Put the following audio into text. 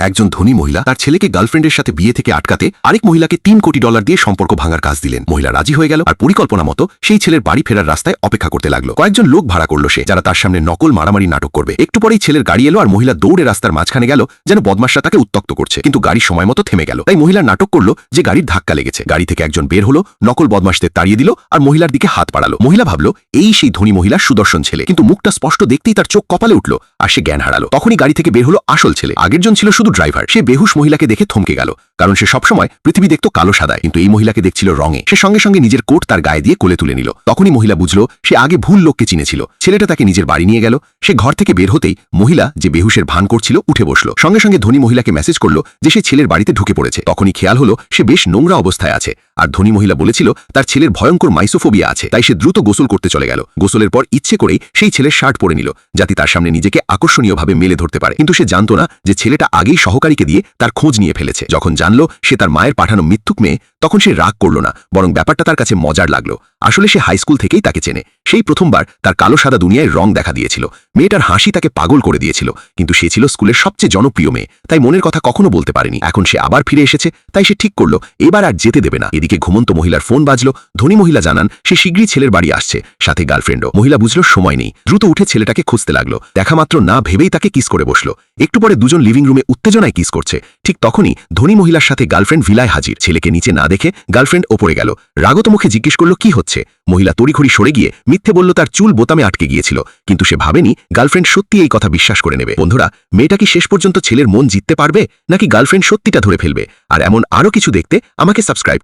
একজন ধনী মহিলা তার ছেলেকে গার্লফ্রেন্ডের সাথে বিয়ে থেকে আটকাতে আরেক মহিলাকে $3 কোটি দিয়ে সম্পর্ক ভাঙার কাজ দিলেন। মহিলা রাজি হয়ে গেল আর পরিকল্পনা মতো সেই ছেলের বাড়ি ফেরার রাস্তায় অপেক্ষা করতে লাগলো। কয়েকজন লোক ভাড়া করলো সে, যারা তার সামনে নকল মারামারি নাটক করবে। একটু পরেই ছেলের গাড়ি এলো আর মহিলা দৌড়ে রাস্তার মাঝখানে গেল, যেন বদমাশরা তাকে উত্তক্ত করছে, কিন্তু গাড়ি সময় মতো থেমে গেল। তাই মহিলা নাটক করলো যে গাড়ির ধাক্কা লেগেছে। গাড়ি থেকে একজন বের হলো, নকল বদমাশদের তাড়িয়ে দিল আর মহিলার দিকে হাত বাড়ালো। মহিলা ভাবলো এই সেই ধনী মহিলার সুদর্শন ছেলে, কিন্তু মুখটা স্পষ্ট দেখতেই তার চোখ কপালে উঠল আর সে জ্ঞান হারালো। তখনই গাড়ি থেকে বের হলো আসল ছেলে। আগের জন ছিল শুধু ড্রাইভার। সে বেহুশ মহিলাকে দেখে থমকে গেল, কারণ সে সবসময় পৃথিবী দেখত কালো সাদায়, কিন্তু এই মহিলাকে দেখছিল রঙে। সে সঙ্গে সঙ্গে নিজের কোট তার গায়ে দিয়ে কোলে তুলে নিল। তখনই মহিলা বুঝলো সে আগে ভুল লোককে চিনেছিল। ছেলেটা তাকে নিজের বাড়ি নিয়ে গেল। সে ঘর থেকে বের হতেই মহিলা, যে বেহুশের ভান করছিল, উঠে বসলো। সঙ্গে সঙ্গে ধনী মহিলাকে মেসেজ করলো যে সে ছেলের বাড়িতে ঢুকে পড়েছে। তখনই খেয়াল হলো সে বেশ নোংরা অবস্থায় আছে, আর ধনী মহিলা বলেছিল তার ছেলের ভয়ঙ্কর মাইসোফোবিয়া আছে। তাই সে দ্রুত গোসল করতে চলে গেল। গোসলের পর ইচ্ছে করেই সেই ছেলের শার্ট পরে নিল, যাতে তার সামনে নিজেকে আকর্ষণীয়ভাবে মেলে ধরতে পারে। কিন্তু সে জানতো না যে ছেলেটা আগেই সহকারীকে দিয়ে তার খোঁজ নিয়ে ফেলেছে। যখন জানলো সে তার মায়ের পাঠানো মিথ্যুক মেয়ে, তখন সে রাগ করলো না, বরং ব্যাপারটা তার কাছে মজার লাগলো। আসলে সে হাই স্কুল থেকেই তাকে চেনে। সেই প্রথমবার তার কালো সাদা দুনিয়ায় রং দেখা দিয়েছিল। মেয়েটার হাসি তাকে পাগল করে দিয়েছিল, কিন্তু সে ছিল স্কুলের সবচেয়ে জনপ্রিয় মেয়ে, তাই মনের কথা কখনো বলতে পারেনি। এখন সে আবার ফিরে এসেছে, তাই সে ঠিক করলো এবার আর যেতে দেবে না। এদিকে ঘুমন্ত মহিলার ফোন বাজলো। ধনী মহিলা জানান সে শীঘ্রই ছেলের বাড়ি আসছে, সাথে গার্লফ্রেন্ডও। মহিলা বুঝলো সময় নেই, দ্রুত উঠে ছেলেটাকে খুঁজতে লাগলো। দেখা মাত্র না ভেবেই তাকে কিস করে বসলো। একটু পরে দুজন লিভিং রুমে উত্তেজনায় কিস করছে। ঠিক তখনই ধনী মহিলার সাথে গার্লফ্রেন্ড ভিলায় হাজির। ছেলেকে নিচে না দেখে গার্লফ্রেন্ড ওপরে গেল। রাগত মুখে জিজ্ঞেস করলো কি হচ্ছে। মহিলা তড়িঘড়ি সরে গিয়ে মিথ্যে বলল তার চুল বোতামে আটকে গিয়েছিল, কিন্তু সে ভাবেনি গার্লফ্রেন্ড সত্যি এই কথা বিশ্বাস করে নেবে। বন্ধুরা, মেয়েটা কি শেষ পর্যন্ত ছেলের মন জিততে পারবে, নাকি গার্লফ্রেন্ড সত্যিটা ধরে ফেলবে? আর এমন আরও কিছু দেখতে আমাকে সাবস্ক্রাইব